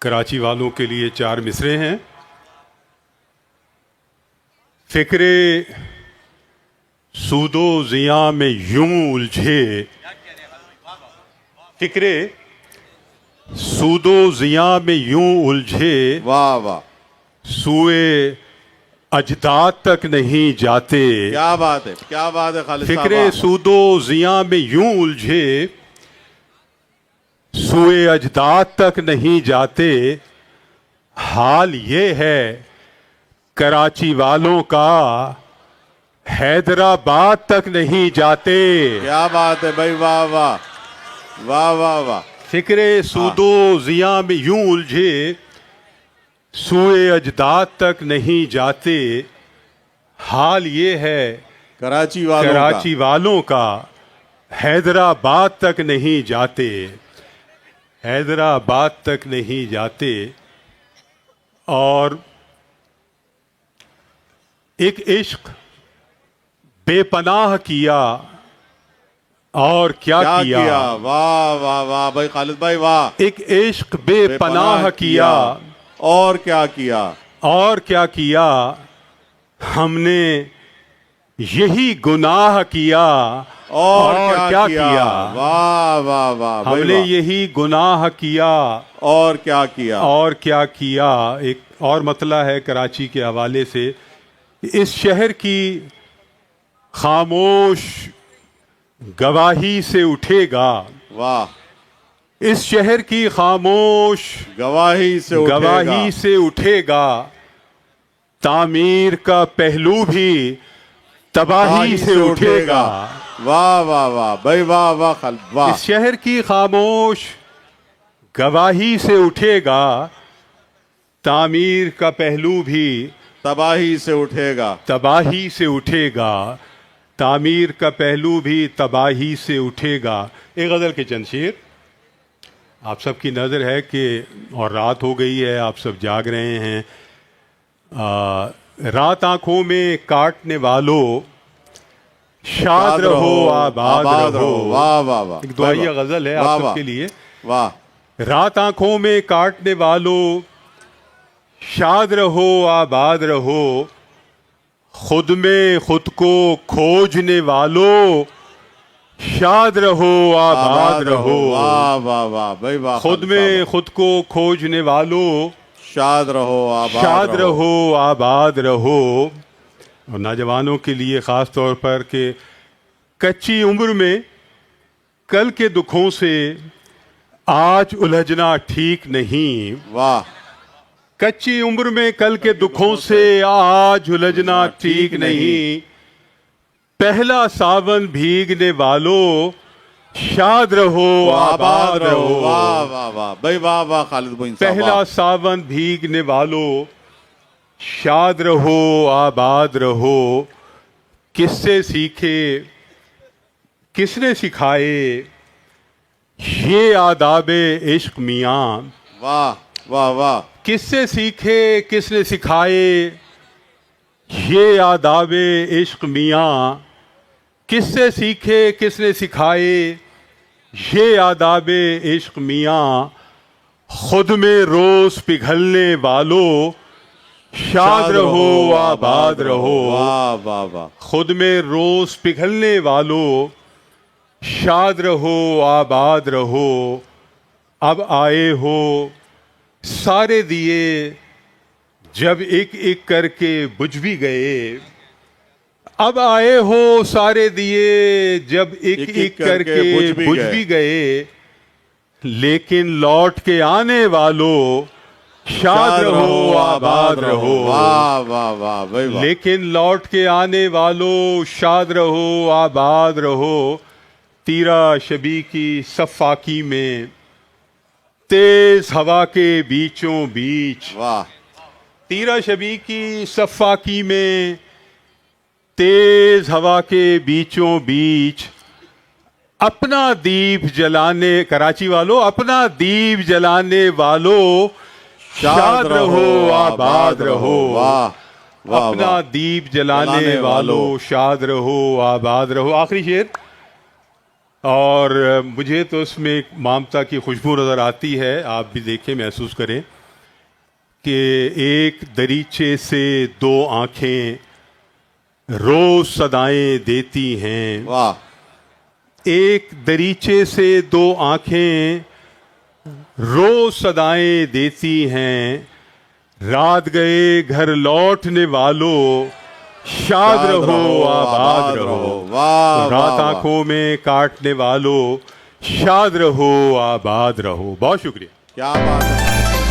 कराची वालों के लिए चार मिसरे हैं। फिक्रे सूदो जिया में यूं उलझे, फिक्रे सूदो जिया में यूं उलझे, वाह वाह, सुए अजदाद तक नहीं जाते। क्या बात है, क्या बात है खालिद साहब। फिक्रे सूदो जिया में यूं उलझे, सुए अजदाद तक नहीं जाते। हाल ये है कराची वालों का, हैदराबाद तक नहीं जाते। क्या बात है भाई, वाह वाह वाह वाह वाह। फिक्रे सूदो जिया में यूं उलझे, सुए अजदाद तक नहीं जाते। हाल ये है कराची वालों का, हैदराबाद तक नहीं जाते, हैदराबाद तक नहीं जाते। और एक इश्क बेपनाह किया और क्या किया। वाह वाह वाह भाई खालिद भाई, वाह। एक इश्क बेपनाह किया और क्या किया, और क्या किया। हमने यही गुनाह किया और क्या किया। वाह वाह वाह, हमने यही गुनाह किया और क्या किया, और क्या किया। एक और मतला है कराची के हवाले से, इस शहर की खामोश गवाही से उठेगा। वाह। इस शहर की खामोश गवाही से उठेगा। तामीर का पहलू भी तबाही से उठेगा। वाह वाह वाह भाई, वाह वाह खालिद, वाह। इस शहर की खामोश गवाही से उठेगा। तामीर का पहलू भी तबाही से उठेगा, तबाही से उठेगा। तामीर का पहलू भी तबाही से उठेगा। एक गज़ल के चंद शेर। आप सबकी नज़र है कि और रात हो गई है, आप सब जाग रहे हैं। रात आंखों में काटने वालों, शाद रहो आबाद रहो। वाह वाह वाह, एक दुआया गज़ल है आप सबके लिए। वाह। रात आंखों में काटने वालों, शाद रहो आबाद रहो। खुद में खुद को खोजने वालों, शाद रहो आबाद रहो। वाह वाह वाह भाई, वाह। खुद में खुद को खोजने वालों, शाद रहो आबाद रहो। और नौजवानों के लिए ख़ास तौर पर कि कच्ची उम्र में कल के दुखों से आज उलझना ठीक नहीं। वाह। कच्ची उम्र में कल के दुखों से आज उलझना ठीक नहीं। पहला सावन भीगने वालों, शाद रहो आबाद रहो। वाह वाह वाह भाई, वाह वाह खालिद भाई। पहला सावन भीगने वालों, शाद रहो आबाद रहो। किससे सीखे, किसने सिखाए ये आदाबे इश्क मियाँ। वाह वाह वाह। किससे सीखे, किसने सिखाए ये आदाबे इश्क मियाँ। किससे सीखे, किसने सिखाए ये आदाबे इश्क मियाँ। खुद में रोज पिघलने वालों, शाद रहो आबाद रहो। वाह वाह वाह। खुद में रोज पिघलने वालों, शाद रहो आबाद रहो। अब आए हो सारे दिए, जब एक एक करके बुझ भी गए। अब आए हो सारे दिए, जब एक एक करके बुझ भी गए। लेकिन लौट के आने वालों, शाद रहो आबाद रहो। वाह वाह वाह भाई, वाह। लेकिन लौट के आने वालों, शाद रहो आबाद रहो। तीरा शबी की सफ़ाकी में, तेज हवा के बीचों बीच। वाह। तीरा शबी की सफ़ाकी में, तेज हवा के बीचों बीच। अपना दीप जलाने, कराची वालों अपना दीप जलाने वालों, शाद रहो आबाद रहो। वाह। अपना दीप जलाने वालों, शाद रहो आबाद रहो। आखिरी शेर। और मुझे तो उसमें एक ममता की खुशबू नज़र आती है। आप भी देखें, महसूस करें कि एक दरीचे से दो आंखें रोज सदाएं देती हैं। वाह। एक दरीचे से दो आंखें रोज सदाएं देती हैं। रात गए घर लौटने वालों, शाद रहो आबाद रहो। वाह, रात वाह, वाह। आंखों में काटने वालों, शाद रहो आबाद रहो। बहुत शुक्रिया। क्या बात है।